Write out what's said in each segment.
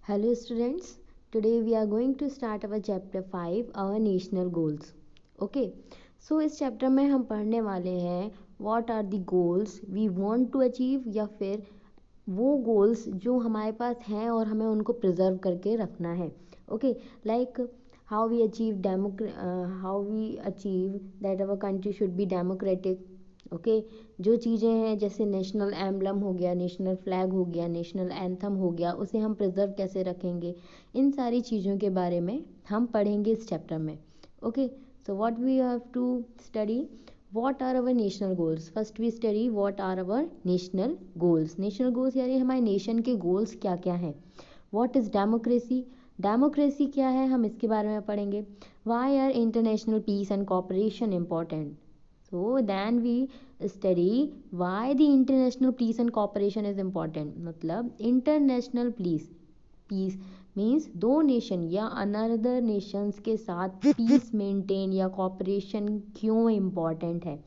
Hello students, today we are going to start our chapter 5 our national goals. Okay, so इस chapter में हम पढ़ने वाले हैं what are the goals we want to achieve या फिर वो goals जो हमारे पास हैं और हमें उनको preserve करके रखना है. Okay, like how we achieve how we achieve that our country should be democratic. Okay जो चीज़ें हैं जैसे नेशनल एम्बलम हो गया, नेशनल फ्लैग हो गया, नेशनल एंथम हो गया, उसे हम प्रिजर्व कैसे रखेंगे, इन सारी चीज़ों के बारे में हम पढ़ेंगे इस चैप्टर में. Okay so what we have to study, what are our national goals. First we study what are our national goals. National goals यानी हमारे नेशन के गोल्स क्या क्या हैं. व्हाट इज़ डेमोक्रेसी, डेमोक्रेसी क्या है हम इसके बारे में पढ़ेंगे. Why are international peace and cooperation important. So then we study why the international peace and cooperation is important. मतलब international peace means दो नेशन या अनदर नेशंस के साथ पीस मेंटेन या कॉपरेशन क्यों इम्पॉर्टेंट है.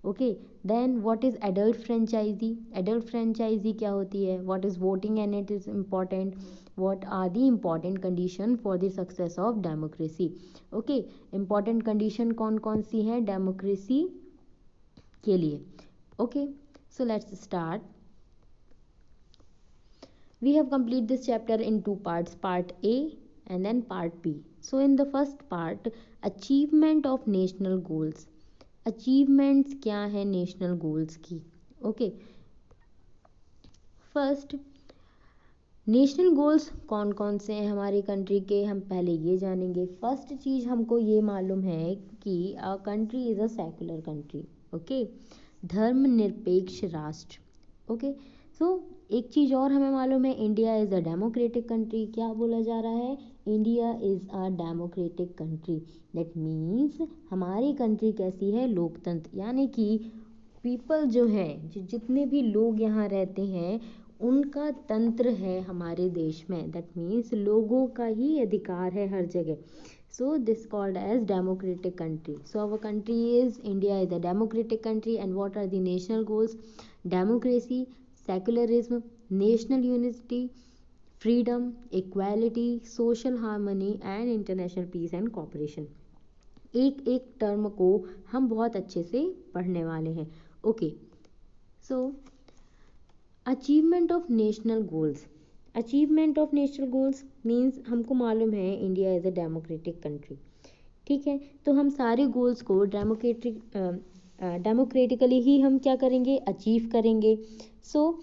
Okay then what is adult franchise. Adult franchise क्या होती है. What is voting and it is important. What are the important condition for the success of democracy. Okay important condition कौन कौन सी हैं डेमोक्रेसी के लिए. Okay so let's start. We have completed this chapter in two parts, part A and then part B. So in the first part, achievement of national goals. Achievements क्या है national goals की. Okay, first national goals कौन कौन से हैं हमारी country के, हम पहले ये जानेंगे. फर्स्ट चीज़ हमको ये मालूम है कि our country is a secular country. Okay धर्मनिरपेक्ष राष्ट्र. ओके सो एक चीज़ और हमें मालूम है, India is a democratic country. क्या बोला जा रहा है, India is a democratic country. That means हमारी कंट्री कैसी है, लोकतंत्र. यानी कि पीपल जो है जितने भी लोग यहाँ रहते हैं उनका तंत्र है हमारे देश में. दैट मीन्स लोगों का ही अधिकार है हर जगह. So this called as democratic country. So our country is India is a democratic country. And what are the national goals, democracy, secularism, national unity, freedom, equality, social harmony and international peace and cooperation. एक एक term को हम बहुत अच्छे से पढ़ने वाले हैं. Okay so achievement of national goals. Achievement of national goals means हमको मालूम है India is a democratic country. ठीक है तो हम सारे गोल्स को डेमोक्रेटिकली ही हम क्या करेंगे, अचीव करेंगे. सो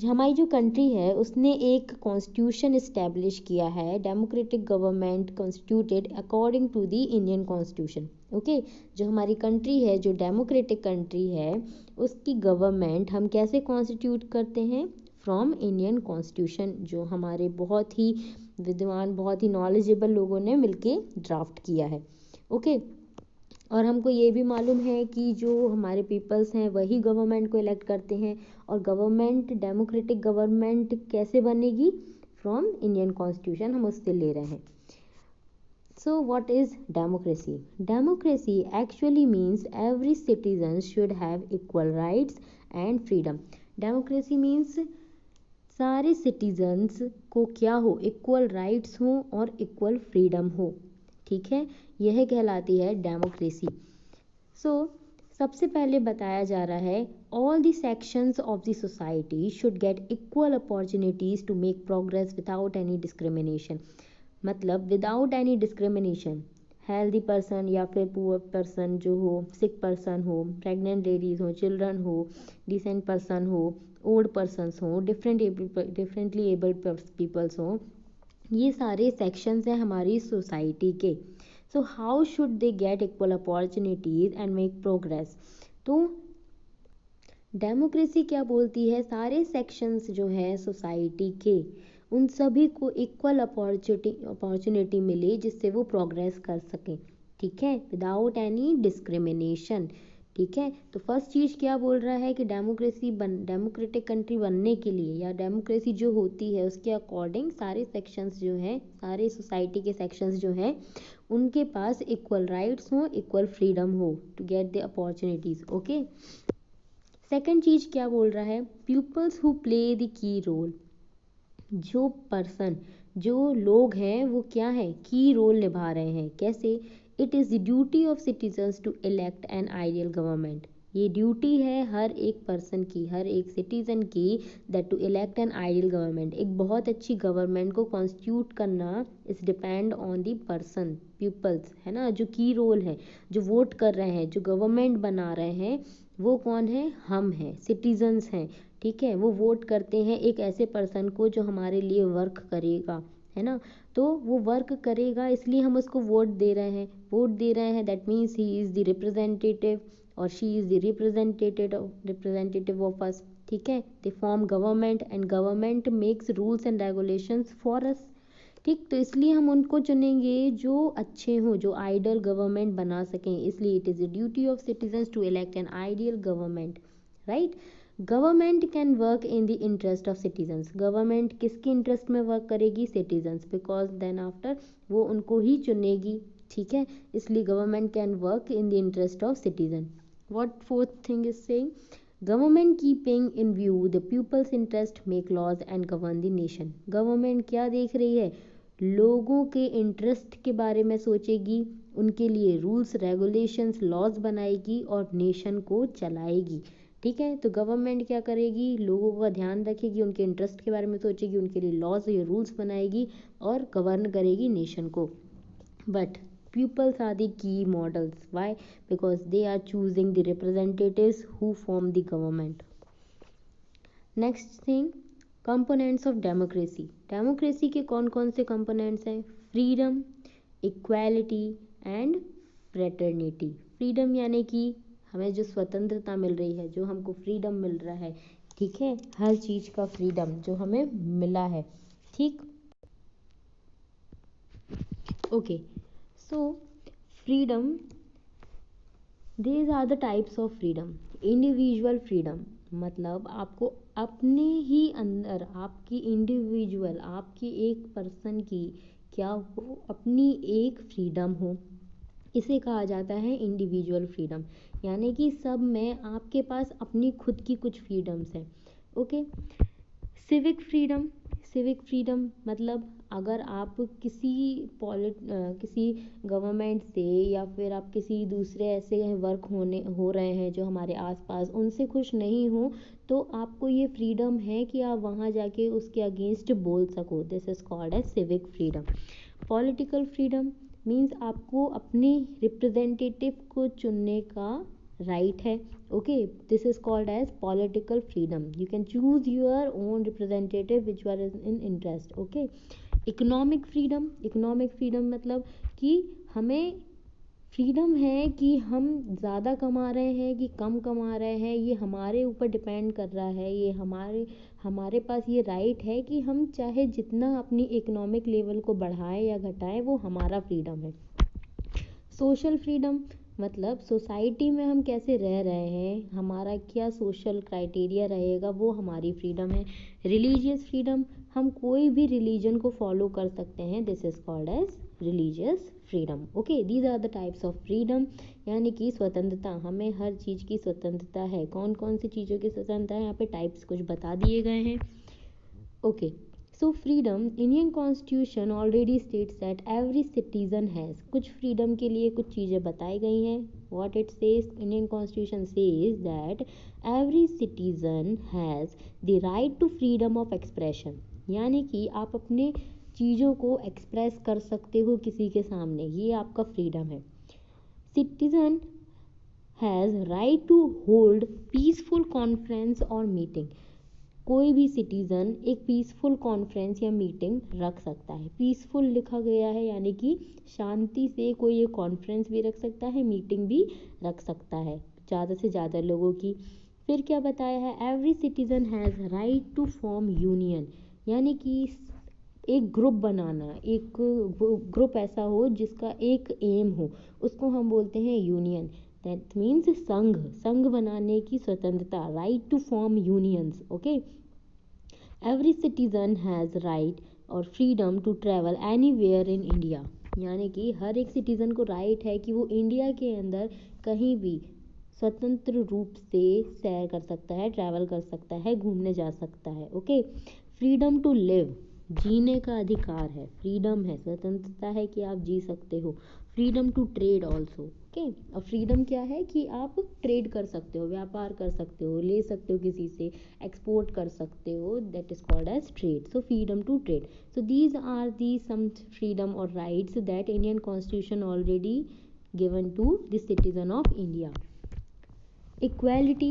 हमारी जो कंट्री है उसने एक कॉन्स्टिट्यूशन इस्टेब्लिश किया है, democratic government constituted according to the Indian constitution. Okay जो हमारी कंट्री है, जो डेमोक्रेटिक कंट्री है, उसकी गवर्नमेंट हम कैसे कॉन्स्टिट्यूट करते हैं, फ्रॉम इंडियन कॉन्स्टिट्यूशन, जो हमारे बहुत ही विद्वान, बहुत ही नॉलेजेबल लोगों ने मिलके ड्राफ्ट किया है. ओके और हमको ये भी मालूम है कि जो हमारे पीपल्स हैं वही गवर्नमेंट को इलेक्ट करते हैं. और गवर्नमेंट डेमोक्रेटिक गवर्नमेंट कैसे बनेगी, फ्रॉम इंडियन कॉन्स्टिट्यूशन हम उससे ले रहे हैं. So what is democracy. Democracy actually means every citizen should have equal rights and freedom. Democracy means सारे सिटीजन्स को क्या हो, इक्वल राइट्स हो और इक्वल फ्रीडम हो. ठीक है यह कहलाती है डेमोक्रेसी. सो सबसे पहले बताया जा रहा है all the sections of the society should get equal opportunities to make progress without any discrimination. मतलब without any discrimination, healthy person या फिर पुअर पर्सन जो हो, सिक पर्सन हो, प्रेग्नेंट लेडीज़ हो, चिल्ड्रन हो, डिसेंट पर्सन हो, ओल्ड पर्सनस हो, डिफरेंटली एबल्ड पीपल्स हो, ये सारे सेक्शंस हैं हमारी सोसाइटी के. So how should they get equal opportunities and make progress. तो डेमोक्रेसी क्या बोलती है, सारे सेक्शंस जो है सोसाइटी के उन सभी को इक्वल अपॉर्चुनिटी मिले जिससे वो प्रोग्रेस कर सकें. ठीक है विदाउट एनी डिस्क्रिमिनेशन. ठीक है तो फर्स्ट चीज़ क्या बोल रहा है कि डेमोक्रेटिक कंट्री बनने के लिए या डेमोक्रेसी जो होती है उसके अकॉर्डिंग सारे सेक्शंस जो हैं, सारे सोसाइटी के सेक्शंस जो हैं उनके पास इक्वल राइट्स हो, इक्वल फ्रीडम हो to get the opportunities. Okay second चीज़ क्या बोल रहा है, peoples who play the key role. जो पर्सन, जो लोग हैं वो क्या है, की रोल निभा रहे हैं। कैसे? It is the duty of citizens to elect an ideal government. ये ड्यूटी है हर एक पर्सन की, हर एक सिटीजन की, that to elect an ideal government. एक बहुत अच्छी गवर्नमेंट को कॉन्स्टिट्यूट करना is depend on the person, peoples, है ना, जो की रोल है, जो वोट कर रहे हैं, जो गवर्नमेंट बना रहे हैं, वो कौन है? हम हैं, सिटीजन्स हैं। ठीक है, वो वोट करते हैं एक ऐसे पर्सन को जो हमारे लिए वर्क करेगा, है ना। तो वो वर्क करेगा इसलिए हम उसको वोट दे रहे हैं। वोट दे रहे हैं that means he is the representative और she is the representative of us. ठीक है, they form government and government makes rules and regulations for us. ठीक, तो इसलिए हम उनको चुनेंगे जो अच्छे हों, जो आइडियल गवर्नमेंट बना सकें। इसलिए it is the duty of citizens to elect an ideal government, right. Government can work in the interest of citizens. Government किसके इंटरेस्ट में वर्क करेगी? सिटीजन्स, बिकॉज देन आफ्टर वो उनको ही चुनेगी। ठीक है, इसलिए government can work in the interest of citizen. What fourth thing is saying? Government keeping in view the peoples interest make laws and govern the nation. Government क्या देख रही है? लोगों के इंटरेस्ट के बारे में सोचेगी, उनके लिए रूल्स रेगुलेशंस लॉज बनाएगी और नेशन को चलाएगी। ठीक है, तो गवर्नमेंट क्या करेगी? लोगों का ध्यान रखेगी, उनके इंटरेस्ट के बारे में सोचेगी, उनके लिए लॉज या रूल्स बनाएगी और गवर्न करेगी नेशन को। But pupils are the key models. Why? Because they are choosing the representatives who form the government. Next thing, components of democracy. democracy के कौन कौन से components हैं? freedom, equality and fraternity. freedom यानी कि हमें जो स्वतंत्रता मिल रही है, जो हमको फ्रीडम मिल रहा है, ठीक है, हर चीज़ का फ्रीडम जो हमें मिला है। ठीक, okay, so freedom, these are the types of freedom. Individual freedom मतलब आपको अपने ही अंदर, आपकी इंडिविजुअल, आपकी एक पर्सन की क्या हो, अपनी एक फ्रीडम हो, इसे कहा जाता है इंडिविजुअल फ्रीडम। यानी कि सब में आपके पास अपनी खुद की कुछ फ्रीडम्स हैं। Okay, civic freedom. Civic freedom मतलब अगर आप किसी गवर्नमेंट से या फिर आप किसी दूसरे ऐसे वर्क हो रहे हैं जो हमारे आसपास, उनसे खुश नहीं हो, तो आपको ये फ्रीडम है कि आप वहाँ जाके उसके अगेंस्ट बोल सको। This is called as civic freedom. Political freedom means आपको अपने रिप्रेजेंटेटिव को चुनने का राइट है। Okay, this is called as political freedom. You can choose your own representative which are in interest. Okay, economic freedom. Economic freedom मतलब कि हमें freedom है कि हम ज़्यादा कमा रहे हैं कि कम कमा रहे हैं, ये हमारे ऊपर डिपेंड कर रहा है। ये हमारे पास ये राइट है कि हम चाहे जितना अपनी इकोनॉमिक लेवल को बढ़ाएं या घटाएं, वो हमारा फ्रीडम है। सोशल फ्रीडम मतलब सोसाइटी में हम कैसे रह रहे हैं, हमारा क्या सोशल क्राइटेरिया रहेगा, वो हमारी फ्रीडम है। रिलीजियस फ्रीडम, हम कोई भी रिलीजन को फॉलो कर सकते हैं। This is called as religious freedom. Okay, these are the types of freedom. यानी कि स्वतंत्रता, हमें हर चीज़ की स्वतंत्रता है। कौन कौन सी चीज़ों की स्वतंत्रता है, यहाँ पे टाइप्स कुछ बता दिए गए हैं। Okay, so freedom, Indian constitution already states that every citizen has, कुछ फ्रीडम के लिए कुछ चीज़ें बताई गई हैं। What it says, Indian constitution says that every citizen has the right to freedom of expression. यानी कि आप अपने चीज़ों को एक्सप्रेस कर सकते हो किसी के सामने, ये आपका फ्रीडम है। Citizen has right to hold peaceful conference और मीटिंग। कोई भी सिटीज़न एक पीसफुल कॉन्फ्रेंस या मीटिंग रख सकता है। पीसफुल लिखा गया है यानी कि शांति से कोई एक कॉन्फ्रेंस भी रख सकता है, मीटिंग भी रख सकता है ज़्यादा से ज़्यादा लोगों की। फिर क्या बताया है, every citizen has right to form union. यानी कि एक ग्रुप बनाना, एक ग्रुप ऐसा हो जिसका एक एम हो, उसको हम बोलते हैं यूनियन। दैट मीन्स संघ बनाने की स्वतंत्रता, right to form unions. Okay, every citizen has right और freedom to travel anywhere in India. यानी कि हर एक सिटीज़न को राइट है कि वो इंडिया के अंदर कहीं भी स्वतंत्र रूप से सैर कर सकता है, ट्रैवल कर सकता है, घूमने जा सकता है। ओके, फ्रीडम टू लिव, जीने का अधिकार है, फ्रीडम है, स्वतंत्रता है कि आप जी सकते हो। Freedom to trade also, okay. और फ्रीडम क्या है कि आप ट्रेड कर सकते हो, व्यापार कर सकते हो, ले सकते हो किसी से, एक्सपोर्ट कर सकते हो, that is called as trade. So freedom to trade, so these are the some freedom और rights that Indian constitution already given to the citizen of India. Equality,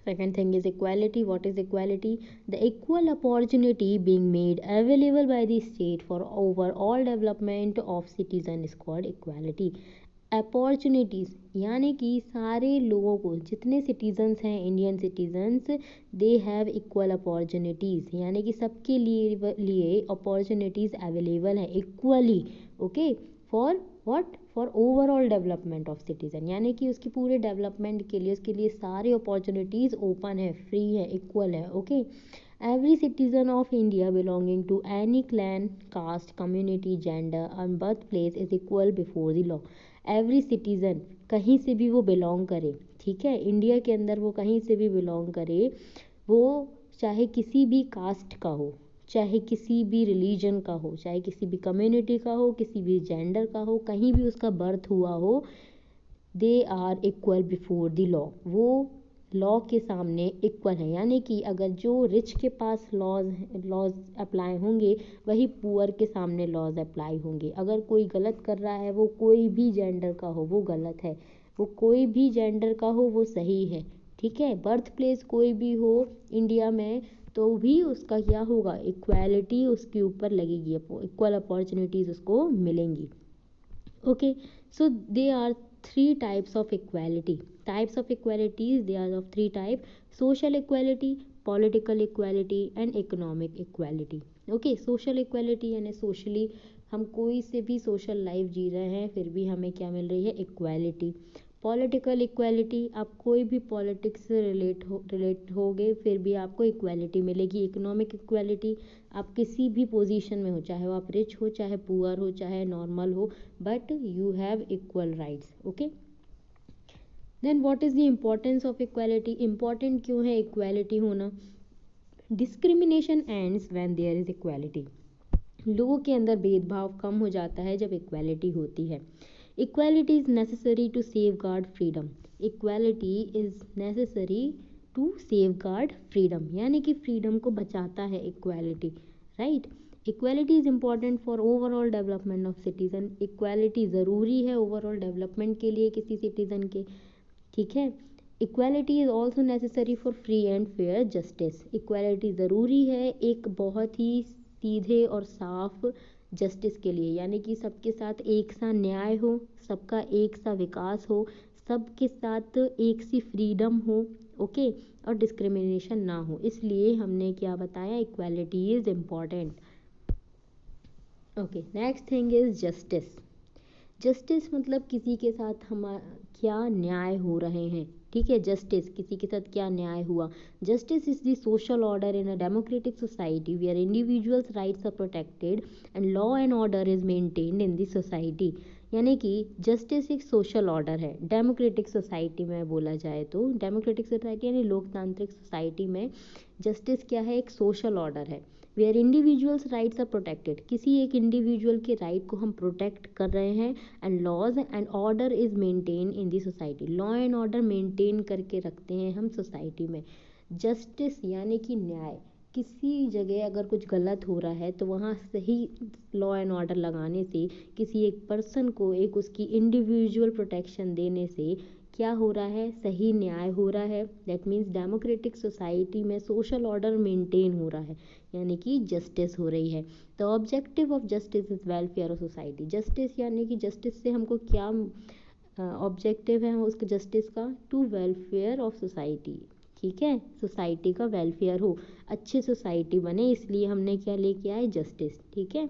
second thing is equality. What is equality? The equal opportunity being made available by the state for overall development of citizen is called equality. Opportunities यानी कि सारे लोगों को, जितने citizens हैं Indian citizens, they have equal opportunities, यानी कि सबके लिए अपॉर्चुनिटीज़ अवेलेबल है equally, okay, for what, for overall development of citizen, यानी कि उसकी पूरे डेवलपमेंट के लिए, उसके लिए सारे अपॉर्चुनिटीज़ ओपन है, फ्री है, इक्वल है, okay. Every citizen of India belonging to any clan, caste, community, gender and birth place is equal before the law. Every citizen, कहीं से भी वो बिलोंग करे, ठीक है, इंडिया के अंदर वो कहीं से भी बिलोंग करे, वो चाहे किसी भी कास्ट का हो, चाहे किसी भी रिलीजन का हो, चाहे किसी भी कम्युनिटी का हो, किसी भी जेंडर का हो, कहीं भी उसका बर्थ हुआ हो, they are equal before the law, वो लॉ के सामने इक्वल है। यानी कि अगर जो रिच के पास लॉज अप्लाई होंगे, वही पुअर के सामने लॉज अप्लाई होंगे। अगर कोई गलत कर रहा है, वो कोई भी जेंडर का हो, वो गलत है, वो कोई भी जेंडर का हो, वो सही है, ठीक है। बर्थ प्लेस कोई भी हो इंडिया में, तो भी उसका क्या होगा, इक्वालिटी उसके ऊपर लगेगी, इक्वल अपॉर्चुनिटीज़ उसको मिलेंगी, okay. So there are three types of equality. Types of equalities, they are of three type: social equality, political equality and economic equality. Okay, social equality यानी socially हम कोई से भी social life जी रहे हैं, फिर भी हमें क्या मिल रही है, equality. पॉलिटिकल इक्वालिटी, आप कोई भी पॉलिटिक्स से रिलेट होगे, फिर भी आपको इक्वालिटी मिलेगी। इकोनॉमिक इक्वालिटी, आप किसी भी पोजीशन में हो, चाहे वो आप रिच हो, चाहे पुअर हो, चाहे नॉर्मल हो, but you have equal rights, okay. Then what is the importance of equality? Important क्यों है इक्वालिटी होना? Discrimination ends when there is equality, लोगों के अंदर भेदभाव कम हो जाता है जब इक्वालिटी होती है। Equality is necessary to safeguard freedom, equality is necessary to safeguard freedom, यानी कि फ्रीडम को बचाता है equality, right. Equality is important for overall development of citizen, equality ज़रूरी है ओवरऑल डेवलपमेंट के लिए किसी सिटीजन के, ठीक है। Equality is also necessary for free and fair justice, equality ज़रूरी है एक बहुत ही सीधे और साफ जस्टिस के लिए, यानी कि सबके साथ एक सा न्याय हो, सबका एक सा विकास हो, सबके साथ एक सी फ्रीडम हो, ओके, और डिस्क्रिमिनेशन ना हो। इसलिए हमने क्या बताया, equality is important, okay. Next thing is justice. Justice मतलब किसी के साथ हम क्या न्याय हो रहे हैं, ठीक है, जस्टिस किसी के साथ क्या न्याय हुआ। Justice is the social order in a democratic society where individuals rights are protected and law and order is maintained in the society, यानी कि जस्टिस एक सोशल ऑर्डर है डेमोक्रेटिक सोसाइटी में, बोला जाए तो डेमोक्रेटिक सोसाइटी यानी लोकतांत्रिक सोसाइटी में जस्टिस क्या है, एक सोशल ऑर्डर है। Where individuals rights are protected, किसी एक इंडिविजुअल के राइट को हम प्रोटेक्ट कर रहे हैं, and laws and order is maintain in the society, law and order maintain करके रखते हैं हम सोसाइटी में। जस्टिस यानी कि न्याय, किसी जगह अगर कुछ गलत हो रहा है तो वहाँ सही लॉ एंड ऑर्डर लगाने से, किसी एक पर्सन को एक उसकी इंडिविजुअल प्रोटेक्शन देने से क्या हो रहा है, सही न्याय हो रहा है। दैट मीन्स डेमोक्रेटिक सोसाइटी में सोशल ऑर्डर मेंटेन हो रहा है, यानी कि जस्टिस हो रही है। The objective of justice is welfare of society, justice यानी कि जस्टिस से हमको क्या ऑब्जेक्टिव है उसके जस्टिस का, टू वेलफेयर ऑफ सोसाइटी, ठीक है, सोसाइटी का वेलफेयर हो, अच्छी सोसाइटी बने, इसलिए हमने क्या लेके आए, जस्टिस, ठीक है।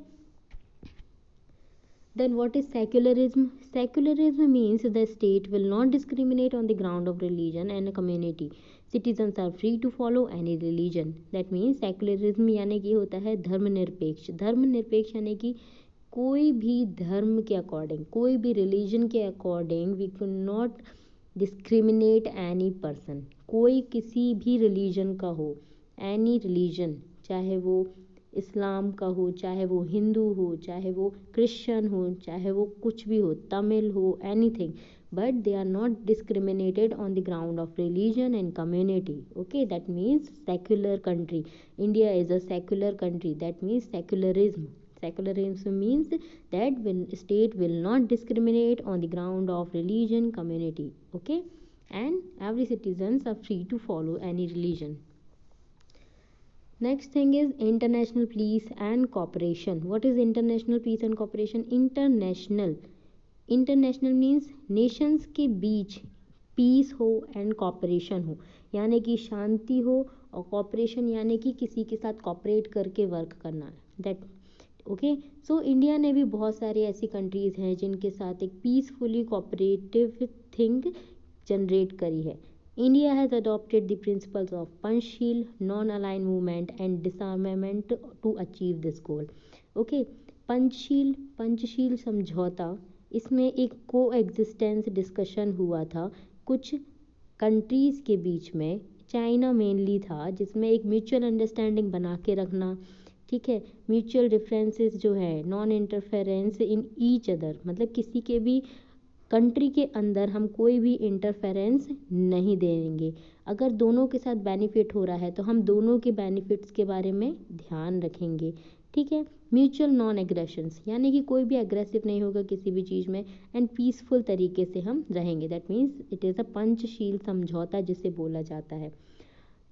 Then what is secularism? Secularism means the state will not discriminate on the ground of religion and community. Citizens are free to follow any religion. That means secularism यानी कि होता है धर्मनिरपेक्ष। धर्मनिरपेक्ष यानी कि कोई भी धर्म के अकॉर्डिंग, कोई भी रिलीजन के according we can not discriminate any person, कोई किसी भी रिलीजन का हो, एनी रिलीजन, चाहे वो इस्लाम का हो, चाहे वो हिंदू हो, चाहे वो क्रिश्चियन हो, चाहे वो कुछ भी हो, तमिल हो, anything, but they are not discriminated on the ground of religion and community. Okay, that means secular country. India is a secular country, that means secularism means that state will not discriminate on the ground of religion, community. Okay, and every citizens are free to follow any religion. Next thing is international peace and cooperation. What is international peace and cooperation? International means Nations के बीच piece हो and cooperation हो, यानी कि शांति हो, और corporation यानी कि किसी के साथ कॉपरेट करके वर्क करना, दैट ओके। सो इंडिया ने भी बहुत सारी ऐसी कंट्रीज़ हैं जिनके साथ एक पीसफुली कॉपरेटिव थिंग जनरेट करी है। India has adopted the principles of Panchsheel, non align movement and disarmament to achieve this goal. Okay, Panchsheel समझौता, इसमें एक को एग्जिस्टेंस डिस्कशन हुआ था कुछ कंट्रीज़ के बीच में, चाइना मेनली था, जिसमें एक म्यूचुअल अंडरस्टैंडिंग बना के रखना, ठीक है, म्यूचुअल डिफरेंसेस जो है, non interference in each other, मतलब किसी के भी कंट्री के अंदर हम कोई भी इंटरफेरेंस नहीं देंगे। अगर दोनों के साथ बेनिफिट हो रहा है तो हम दोनों के बेनिफिट्स के बारे में ध्यान रखेंगे, ठीक है। म्यूचुअल नॉन एग्रेशंस, यानी कि कोई भी एग्रेसिव नहीं होगा किसी भी चीज़ में, एंड पीसफुल तरीके से हम रहेंगे, that means it is a Panchsheel समझौता जिसे बोला जाता है।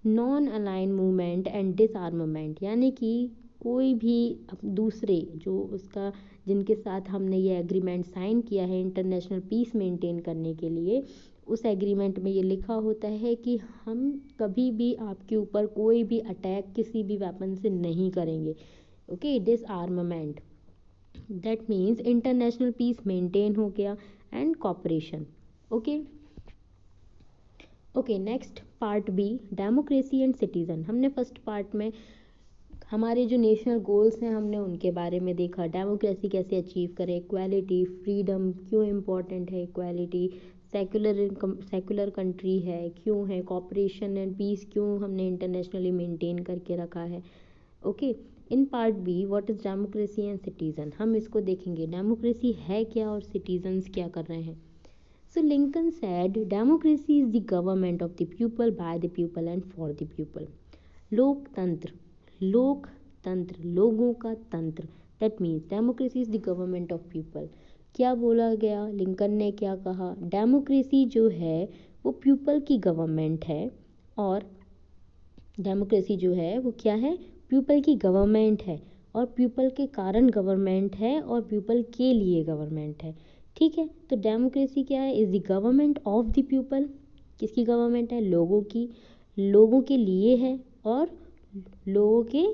नॉन अलाइन मूवमेंट एंड डिसआर्मामेंट, यानी कि कोई भी दूसरे जो उसका जिनके साथ हमने ये एग्रीमेंट साइन किया है इंटरनेशनल पीस मेंटेन करने के लिए, उस एग्रीमेंट में ये लिखा होता है कि हम कभी भी आपके ऊपर कोई भी अटैक किसी भी वेपन से नहीं करेंगे। Okay, disarmament, that means international peace maintain हो गया, and cooperation. Okay, next part B, democracy and citizen. हमने फर्स्ट पार्ट में हमारे जो नेशनल गोल्स हैं हमने उनके बारे में देखा, डेमोक्रेसी कैसे अचीव करें, इक्वालिटी, फ्रीडम क्यों इम्पोर्टेंट है, इक्वालिटी, सेकुलर कंट्री है क्यों है, कॉपरेशन एंड पीस क्यों हमने इंटरनेशनली मेंटेन करके रखा है। Okay, in part B, what is democracy and citizen, हम इसको देखेंगे डेमोक्रेसी है क्या और सिटीजन्स क्या कर रहे हैं। So Lincoln said democracy is the government of the people, by the people and for the people. लोकतंत्र, लोगों का तंत्र, that means democracy is the government of people. क्या बोला गया, लिंकन ने क्या कहा, डेमोक्रेसी जो है वो पीपल की गवर्नमेंट है, और डेमोक्रेसी जो है वो क्या है, पीपल की गवर्नमेंट है, और पीपल के कारण गवर्नमेंट है, और पीपल के लिए गवर्नमेंट है, ठीक है। तो डेमोक्रेसी क्या है, is the government of the people, किसकी गवर्नमेंट है, लोगों के लिए है, और लोगों के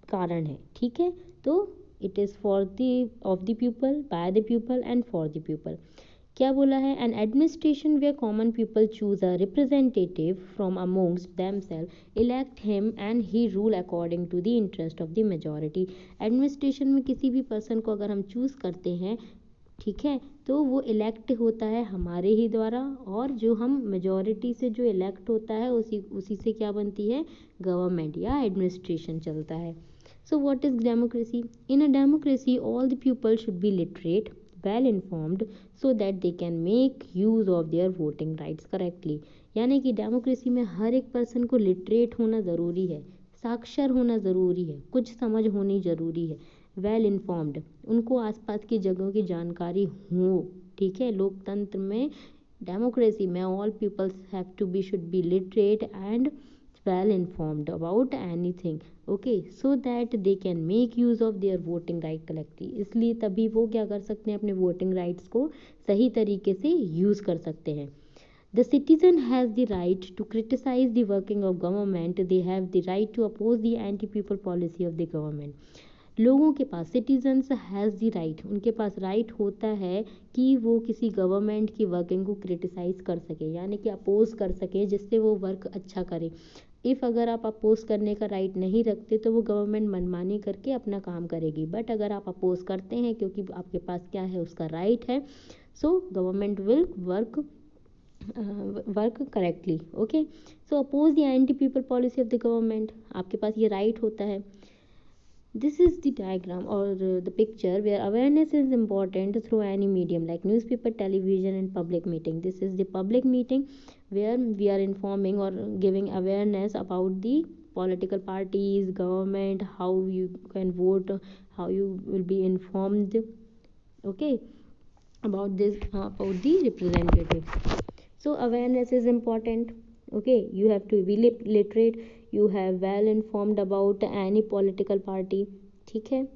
कारण है, ठीक है। तो it is for the of the people, by the people and for the people. क्या बोला है, an administration where common people choose a representative from amongst themselves, elect him and he rule according to the interest of the majority. Administration में किसी भी person को अगर हम choose करते हैं, ठीक है, तो वो इलेक्ट होता है हमारे ही द्वारा, और जो हम मेजॉरिटी से जो इलेक्ट होता है उसी से क्या बनती है, गवर्नमेंट या एडमिनिस्ट्रेशन चलता है। So what is democracy, in a democracy all the people should be literate, well informed, so that they can make use of their voting rights correctly. यानी कि डेमोक्रेसी में हर एक पर्सन को लिटरेट होना ज़रूरी है, साक्षर होना ज़रूरी है, कुछ समझ होनी ज़रूरी है, वेल इन्फॉर्म्ड, उनको आसपास की जगहों की जानकारी हो, ठीक है। लोकतंत्र में, डेमोक्रेसी में all peoples have to be, should be literate and well informed about anything, okay, so that they can make use of their voting right correctly. इसलिए तभी वो क्या कर सकते हैं, अपने वोटिंग राइट्स को सही तरीके से यूज़ कर सकते हैं। The citizen has the right to criticize the working of government. They have the right to oppose the anti-people policy of the government. लोगों के पास, सिटीजन्स हैज़ द राइट, उनके पास राइट होता है कि वो किसी गवर्नमेंट की वर्किंग को क्रिटिसाइज़ कर सके, यानी कि अपोज कर सके, जिससे वो वर्क अच्छा करे। इफ़ अगर आप अपोज करने का राइट नहीं रखते तो वो गवर्नमेंट मनमानी करके अपना काम करेगी, बट अगर आप अपोज करते हैं क्योंकि आपके पास क्या है, उसका राइट है, so government will work work correctly. Okay, so oppose the anti people policy of the government. आपके पास ये राइट होता है. This is the diagram or the picture where awareness is important through any medium like newspaper, television, and public meeting. This is the public meeting where we are informing or giving awareness about the political parties, government, how you can vote, how you will be informed. Okay, about this, about the representative. So awareness is important. Okay, you have to be literate, you have well informed about any political party. ठीक है.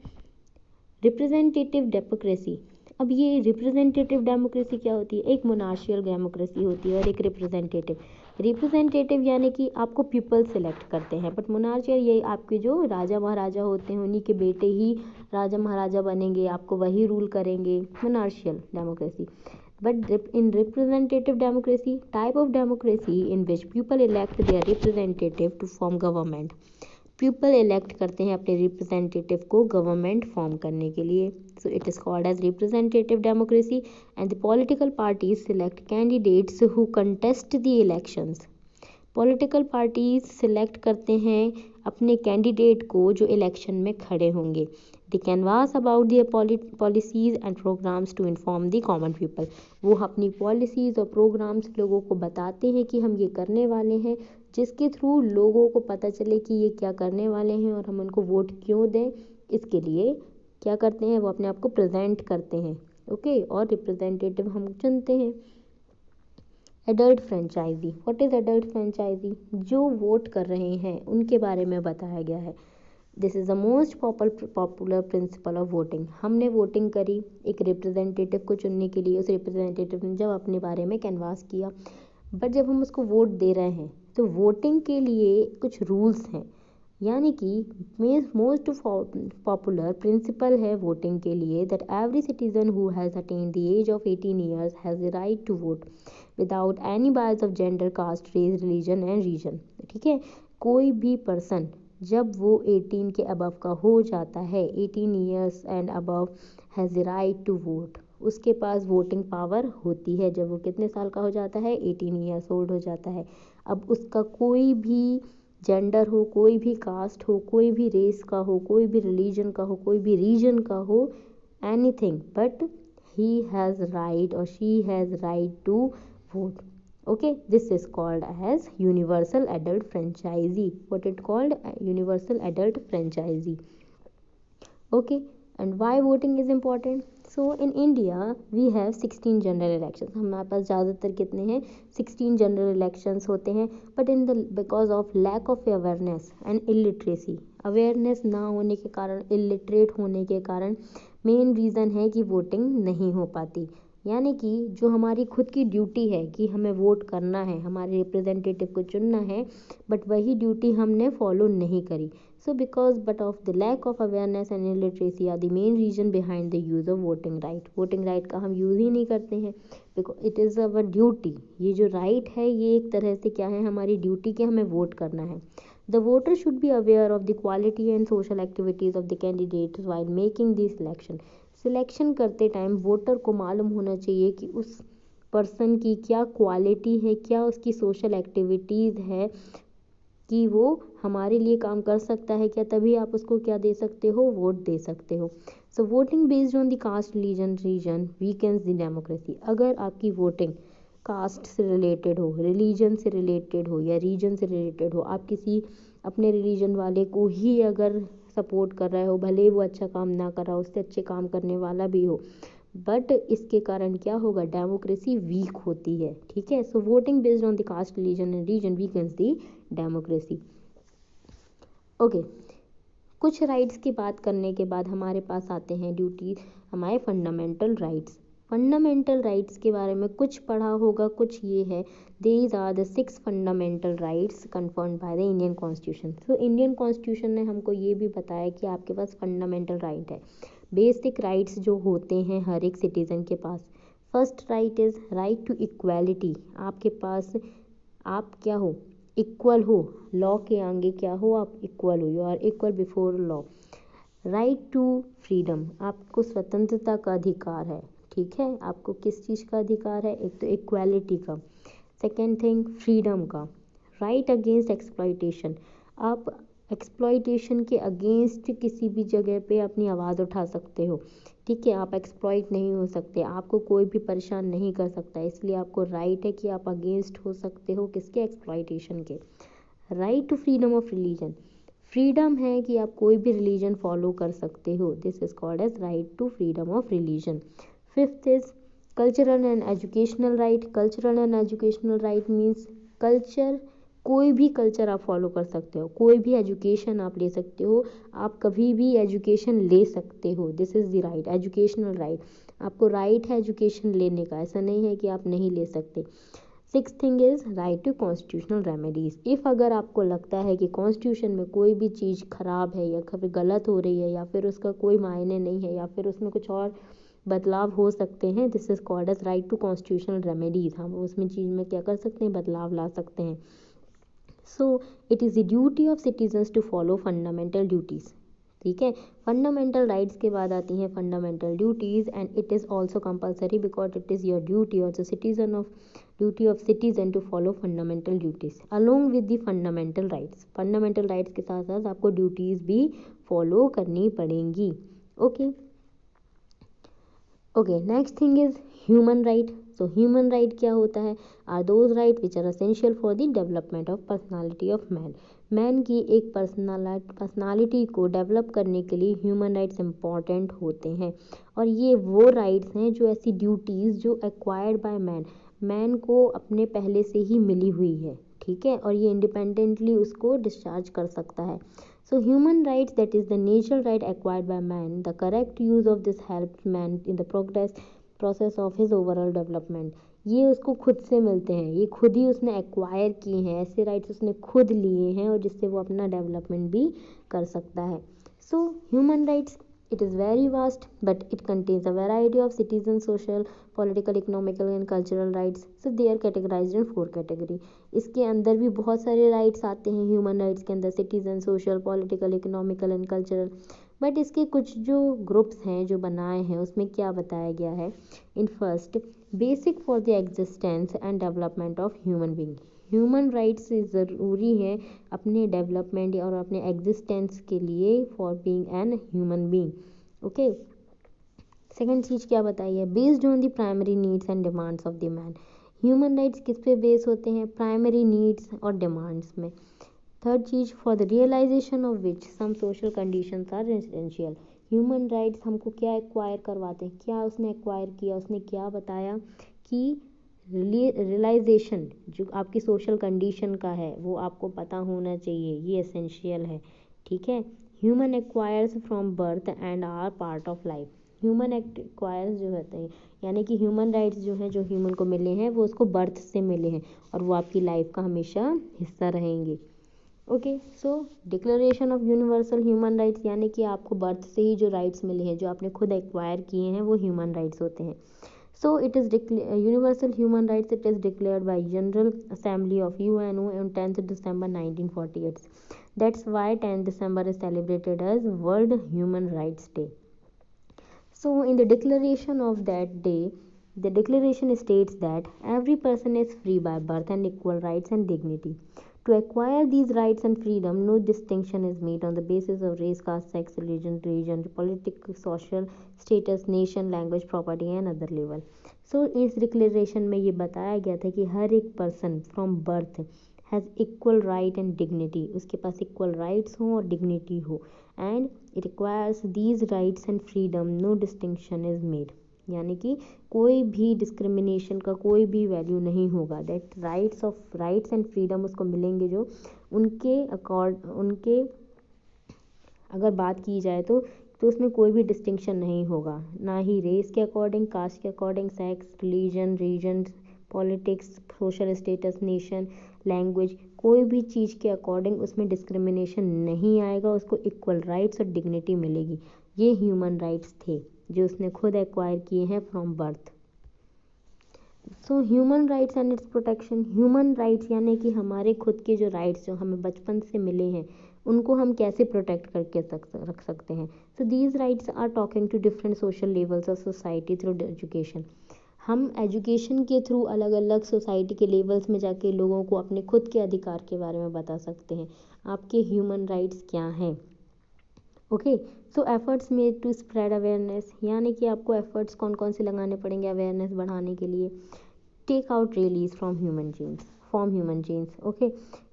Representative democracy. अब ये representative democracy क्या होती है? एक मोनार्शियल democracy होती है और एक रिप्रेजेंटेटिव यानी कि आपको पीपल सेलेक्ट करते हैं, बट मोनार्शियल ये आपके जो राजा महाराजा होते हैं उन्हीं के बेटे ही राजा महाराजा बनेंगे, आपको वही रूल करेंगे. मोनार्शियल democracy. But in representative democracy, type of democracy in which people elect their representative to form government. People elect करते हैं अपने रिप्रेजेंटेटिव को गवर्नमेंट फॉर्म करने के लिए. So it is called as representative democracy and the political parties select candidates who contest the elections. Political parties select करते हैं अपने कैंडिडेट को जो इलेक्शन में खड़े होंगे. The canvass about their policies and programmes to inform the common people. वो अपनी पॉलिसीज़ और प्रोग्राम्स लोगों को बताते हैं कि हम ये करने वाले हैं, जिसके थ्रू लोगों को पता चले कि ये क्या करने वाले हैं और हम उनको वोट क्यों दें. इसके लिए क्या करते हैं, वो अपने आप को प्रेजेंट करते हैं. ओके, और रिप्रेजेंटेटिव हम चुनते हैं. Adult franchise. What is adult franchise? जो वोट कर रहे हैं उनके बारे में बताया गया है. This is the most popular principle of voting. हमने वोटिंग करी एक रिप्रेजेंटेटिव को चुनने के लिए. उस रिप्रेजेंटेटिव ने जब अपने बारे में कैनवास किया, बट जब हम उसको वोट दे रहे हैं तो वोटिंग के लिए कुछ रूल्स हैं. यानी कि मोस्ट पॉपुलर प्रिंसिपल है वोटिंग के लिए that every citizen who has attend the age of 18 years has the right to vote without any bias of gender, caste, race, religion and region. ठीक है, कोई भी पर्सन जब वो 18 के अबव का हो जाता है, 18 years and above has the right to vote. उसके पास वोटिंग पावर होती है जब वो कितने साल का हो जाता है? 18 ईयर्स ओल्ड हो जाता है. अब उसका कोई भी जेंडर हो, कोई भी कास्ट हो, कोई भी रेस का हो, कोई भी रिलीजन का हो, कोई भी रीजन का हो, anything, but he has right और she has right to vote. Okay, this is called as universal adult franchisee. What it called? Universal adult franchisee. Okay, and why voting is important? So in India we have 16 general elections. हमारे पास ज़्यादातर कितने हैं? 16 general elections होते हैं. But in the because of lack of awareness and illiteracy, awareness ना होने के कारण, illiterate होने के कारण मेन रीज़न है कि वोटिंग नहीं हो पाती. यानी कि जो हमारी खुद की ड्यूटी है कि हमें वोट करना है, हमारे रिप्रेजेंटेटिव को चुनना है, बट वही ड्यूटी हमने फॉलो नहीं करी. So because but of the lack of awareness and illiteracy are the main reason behind the use of voting right. Voting right का हम यूज़ ही नहीं करते हैं because it is our duty. ये जो राइट है ये एक तरह से क्या है, हमारी ड्यूटी कि हमें वोट करना है. The voter should be aware of the quality and social activities of the candidate while making the selection. Selection करते टाइम वोटर को मालूम होना चाहिए कि उस पर्सन की क्या क्वालिटी है, क्या उसकी सोशल एक्टिविटीज़ है, कि वो हमारे लिए काम कर सकता है क्या, तभी आप उसको क्या दे सकते हो, वोट दे सकते हो. So voting based on the caste region weakens the democracy. अगर आपकी वोटिंग कास्ट से रिलेटेड हो, रिलीजन से रिलेटेड हो या रीजन से रिलेटेड हो, आप किसी अपने रिलीजन वाले को ही अगर सपोर्ट कर रहे हो, भले वो अच्छा काम ना कर रहा हो, उससे अच्छे काम करने वाला भी हो, बट इसके कारण क्या होगा, डेमोक्रेसी वीक होती है. ठीक है, so voting based on the caste religion and region weakens the democracy. Okay, कुछ राइट्स की बात करने के बाद हमारे पास आते हैं ड्यूटी, हमारे फंडामेंटल राइट्स. फंडामेंटल राइट्स के बारे में कुछ पढ़ा होगा, कुछ ये है, these are the 6 fundamental rights confirmed by the Indian constitution. तो इंडियन कॉन्स्टिट्यूशन ने हमको ये भी बताया कि आपके पास फंडामेंटल राइट है, बेसिक राइट्स जो होते हैं हर एक सिटीज़न के पास. First right is right to equality. आपके पास आप क्या हो, इक्वल हो, लॉ के आगे क्या हो, आप इक्वल हो, you are equal before law. Right to freedom, आपको स्वतंत्रता का अधिकार है. ठीक है, आपको किस चीज़ का अधिकार है, एक तो इक्वालिटी का. सेकेंड थिंग फ्रीडम का, राइट अगेंस्ट एक्सप्लॉइटेशन, आप एक्सप्लॉइटेशन के अगेंस्ट किसी भी जगह पे अपनी आवाज़ उठा सकते हो, ठीक है, आप एक्सप्लॉइट नहीं हो सकते, आपको कोई भी परेशान नहीं कर सकता, इसलिए आपको राइट है कि आप अगेंस्ट हो सकते हो किसके, एक्सप्लॉइटेशन के। Right to freedom of religion, freedom है कि आप कोई भी रिलीजन फॉलो कर सकते हो, this is called as right to freedom of religion. Fifth is cultural and educational right, cultural and educational right means culture, कोई भी कल्चर आप फॉलो कर सकते हो, कोई भी एजुकेशन आप ले सकते हो, आप कभी भी एजुकेशन ले सकते हो, this is the right, educational right, आपको राइट है एजुकेशन लेने का, ऐसा नहीं है कि आप नहीं ले सकते। Six thing is right to constitutional remedies, if अगर आपको लगता है कि कॉन्स्टिट्यूशन में कोई भी चीज़ खराब है या कभी गलत हो रही है या फिर उसका कोई मायने नहीं है या फिर उसमें कुछ और बदलाव हो सकते हैं, this is called as right to constitutional remedies, हम उसमें चीज़ में क्या कर सकते हैं, बदलाव ला सकते हैं। So it is the duty of citizens to follow fundamental duties, ठीक है, फंडामेंटल राइट्स के बाद आती हैं fundamental duties, and it is also compulsory because it is your duty और the citizen of duty of citizen to follow fundamental duties along with the fundamental rights, fundamental rights के साथ साथ आपको duties भी फॉलो करनी पड़ेंगी। Okay okay, next thing is human right. So human right क्या होता है, are those right which are essential for the development of personality of man, man की एक पर्सनालिटी को डेवलप करने के लिए ह्यूमन राइट्स इंपॉर्टेंट होते हैं, और ये वो राइट्स हैं जो ऐसी ड्यूटीज़ जो एक्वायर्ड बाय मैन, मैन को अपने पहले से ही मिली हुई है, ठीक है, और ये इंडिपेंडेंटली उसको डिस्चार्ज कर सकता है। So human rights, that is the natural right acquired by man, the correct use of this helps man in the process of his overall development, ये उसको खुद से मिलते हैं, ये खुद ही उसने एक्वायर किए हैं, ऐसे राइट्स उसने खुद लिए हैं और जिससे वो अपना डेवलपमेंट भी कर सकता है। So human rights, it is very vast but it contains a variety of citizen, social, political, economical and cultural rights, so they are categorized in 4 category। इसके अंदर भी बहुत सारे राइट्स आते हैं ह्यूमन राइट्स के अंदर, citizen, social, political, economical and cultural, but इसके कुछ जो ग्रुप्स हैं जो बनाए हैं उसमें क्या बताया गया है, in first basic for the existence and development of human being, human rights ज़रूरी है अपने डेवलपमेंट और अपने एग्जिस्टेंस के लिए, for being an human being. Okay, second चीज़ क्या बताई है, based on the primary needs and demands of the man, human rights किस पे बेस होते हैं, प्राइमरी नीड्स और डिमांड्स में। थर्ड चीज़, for the realisation of which some social conditions are essential, human rights हमको क्या एक्वायर करवाते हैं, क्या उसने एक्वायर किया, उसने क्या बताया कि रियलाइजेशन जो आपकी सोशल कंडीशन का है वो आपको पता होना चाहिए, ये एसेंशियल है, ठीक है। Human acquires from birth and are part of life, human acquires जो होते हैं यानी कि ह्यूमन राइट्स जो हैं जो ह्यूमन को मिले हैं वो उसको बर्थ से मिले हैं और वो आपकी लाइफ का हमेशा हिस्सा रहेंगे। Okay, so declaration of universal human rights यानी कि आपको बर्थ से ही जो राइट्स मिले हैं जो आपने खुद एक्वायर किए हैं वो ह्यूमन राइट्स होते हैं। So it is universal human rights. It is declared by General Assembly of UNO on 10th December 1948. That's why 10th December is celebrated as World Human Rights Day. So in the declaration of that day, the declaration states that every person is free by birth and equal rights and dignity. To acquire these rights and freedom, no distinction is made on the basis of race, caste, sex, religion, political, social status, nation, language, property and other level. So इस declaration में ये बताया गया था कि हर एक person from birth has equal right and dignity, उसके पास इक्वल राइट्स हों और डिग्निटी हो, and it requires these rights and freedom, no distinction is made, यानी कि कोई भी डिस्क्रिमिनेशन का कोई भी वैल्यू नहीं होगा, दैट राइट्स एंड फ्रीडम उसको मिलेंगे जो उनके अगर बात की जाए तो उसमें कोई भी डिस्टिंक्शन नहीं होगा, ना ही रेस के अकॉर्डिंग, कास्ट के according, sex, religion, region, politics, social status, nation, language, कोई भी चीज़ के अकॉर्डिंग उसमें डिस्क्रिमिनेशन नहीं आएगा, उसको इक्वल राइट्स और डिग्निटी मिलेगी। ये ह्यूमन राइट्स थे जो उसने खुद एक्वायर किए हैं from birth. So human rights and it's protection, human rights यानी कि हमारे खुद के जो राइट्स जो हमें बचपन से मिले हैं उनको हम कैसे प्रोटेक्ट करके रख सकते हैं। So these rights are talking to different social levels of society through education, हम एजुकेशन के थ्रू अलग अलग सोसाइटी के लेवल्स में जाके लोगों को अपने खुद के अधिकार के बारे में बता सकते हैं, आपके ह्यूमन राइट्स क्या हैं। Okay, so efforts made to spread awareness, यानी कि आपको एफर्ट्स कौन कौन से लगाने पड़ेंगे अवेयरनेस बढ़ाने के लिए। Take out rallies from human genes, okay,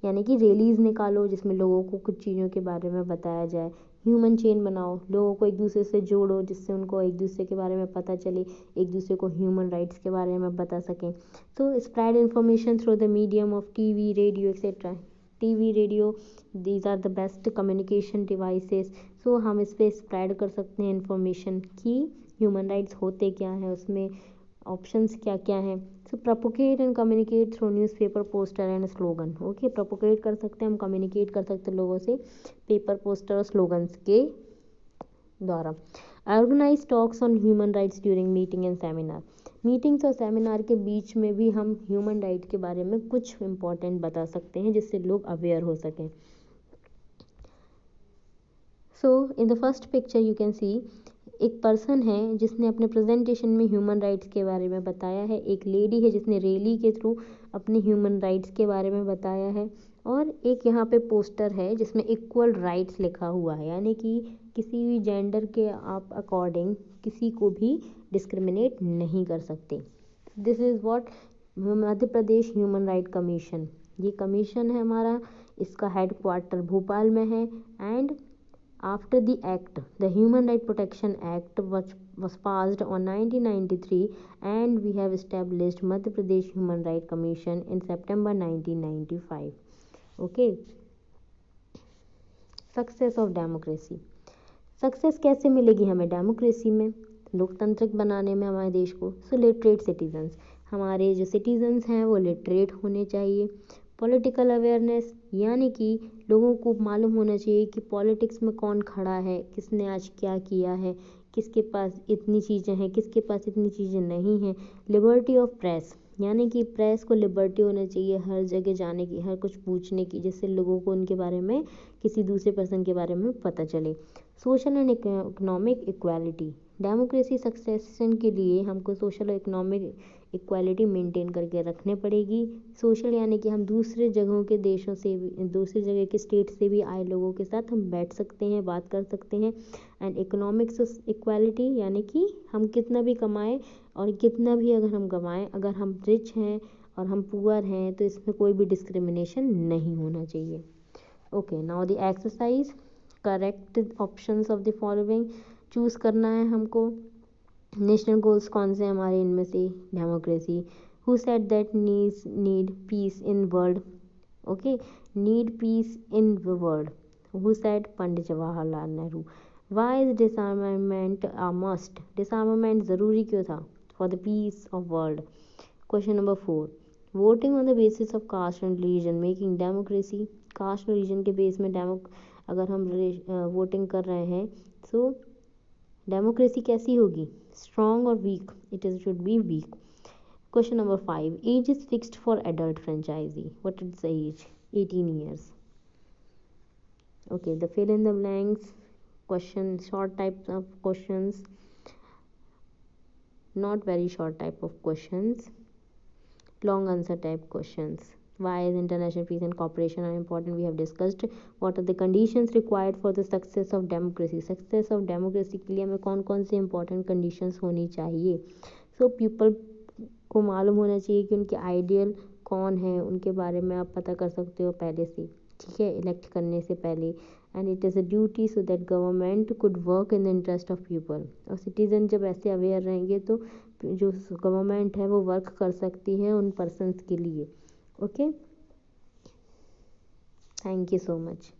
यानी कि रैलीज निकालो जिसमें लोगों को कुछ चीज़ों के बारे में बताया जाए। ह्यूमन चेन बनाओ, लोगों को एक दूसरे से जोड़ो जिससे उनको एक दूसरे के बारे में पता चले, एक दूसरे को ह्यूमन राइट्स के बारे में बता सकें। So spread information through the medium of TV, radio etcetera. TV, radio, these are the best communication devices. So हम इस पर स्प्रेड कर सकते हैं इंफॉर्मेशन कि ह्यूमन राइट्स होते क्या हैं, उसमें ऑप्शंस क्या क्या हैं। So propagate and communicate through newspaper, poster and slogan. Okay, propagate कर सकते हैं हम, कम्युनिकेट कर सकते हैं लोगों से पेपर, पोस्टर और स्लोगन्स के द्वारा। Organise talks on human rights during meeting and seminar. Meetings और सेमिनार के बीच में भी हम ह्यूमन राइट के बारे में कुछ इम्पोर्टेंट बता सकते हैं जिससे लोग अवेयर हो सकें। So in the first picture you can see एक पर्सन है जिसने अपने प्रेजेंटेशन में ह्यूमन राइट्स के बारे में बताया है, एक लेडी है जिसने रैली के थ्रू अपने ह्यूमन राइट्स के बारे में बताया है, और एक यहाँ पे पोस्टर है जिसमें इक्वल राइट्स लिखा हुआ है, यानी कि किसी भी जेंडर के आप अकॉर्डिंग किसी को भी डिस्क्रिमिनेट नहीं कर सकते। This is what Madhya Pradesh human right commission, ये कमीशन है हमारा, इसका हेडक्वार्टर भोपाल में है। And after the act, the Human Right Protection Act was passed on 1993, and we have established Madhya Pradesh Human Right Commission in September 1995. Okay, success of democracy. Success कैसे मिलेगी हमें democracy में, लोकतांत्रिक बनाने में हमारे देश को। सो लिटरेट सिटीजन्स, हमारे जो सिटीजन्स हैं वो लिटरेट होने चाहिए। पॉलिटिकल अवेयरनेस, यानी कि लोगों को मालूम होना चाहिए कि पॉलिटिक्स में कौन खड़ा है, किसने आज क्या किया है, किसके पास इतनी चीज़ें हैं, किसके पास इतनी चीज़ें नहीं हैं। लिबर्टी ऑफ प्रेस, यानी कि प्रेस को लिबर्टी होना चाहिए हर जगह जाने की, हर कुछ पूछने की, जिससे लोगों को उनके बारे में, किसी दूसरे पर्सन के बारे में पता चले। Social and economic equality, democracy succession के लिए हमको सोशल और इकोनॉमिक इक्वालिटी मेंटेन करके रखने पड़ेगी। सोशल यानी कि हम दूसरे जगहों के देशों से भी, दूसरे जगह के स्टेट से भी आए लोगों के साथ हम बैठ सकते हैं, बात कर सकते हैं। एंड इकोनॉमिक्स इक्वालिटी, यानी कि हम कितना भी कमाएं और कितना भी अगर हम कमाएं, अगर हम रिच हैं और हम पुअर हैं तो इसमें कोई भी डिस्क्रिमिनेशन नहीं होना चाहिए। Okay, now the exercise, correct options of the following, choose करना है हमको। नेशनल गोल्स कौन से हमारे इनमें से, democracy. Who said that need peace in world, okay, need peace in the world, who said, Pandit Jawaharlal Nehru. Why is disarmament a must, disarmament ज़रूरी क्यों था, for the peace of world. Question number 4, voting on the basis of caste and religion making democracy, caste और religion के base में अगर हम voting कर रहे हैं सो डेमोक्रेसी कैसी होगी, स्ट्रॉन्ग और weak, it is should be weak. Question number 5, age is fixed for adult franchise, what is the age, 18 years. Okay, the fill in the blanks question, short types of questions, not very short type of questions, long answer type questions. Why is international peace and cooperation are important, we have discussed. What are the conditions required for the success of democracy, success of democracy के लिए हमें कौन कौन से important conditions होनी चाहिए। So people को मालूम होना चाहिए कि उनके आइडियल कौन है, उनके बारे में आप पता कर सकते हो पहले से, ठीक है, इलेक्ट करने से पहले। And it is a duty so that government could work in the interest of people, और सिटीजन जब ऐसे अवेयर रहेंगे तो जो गवर्नमेंट है वो वर्क कर सकती है उन पर्सन्स के लिए। Okay, thank you so much.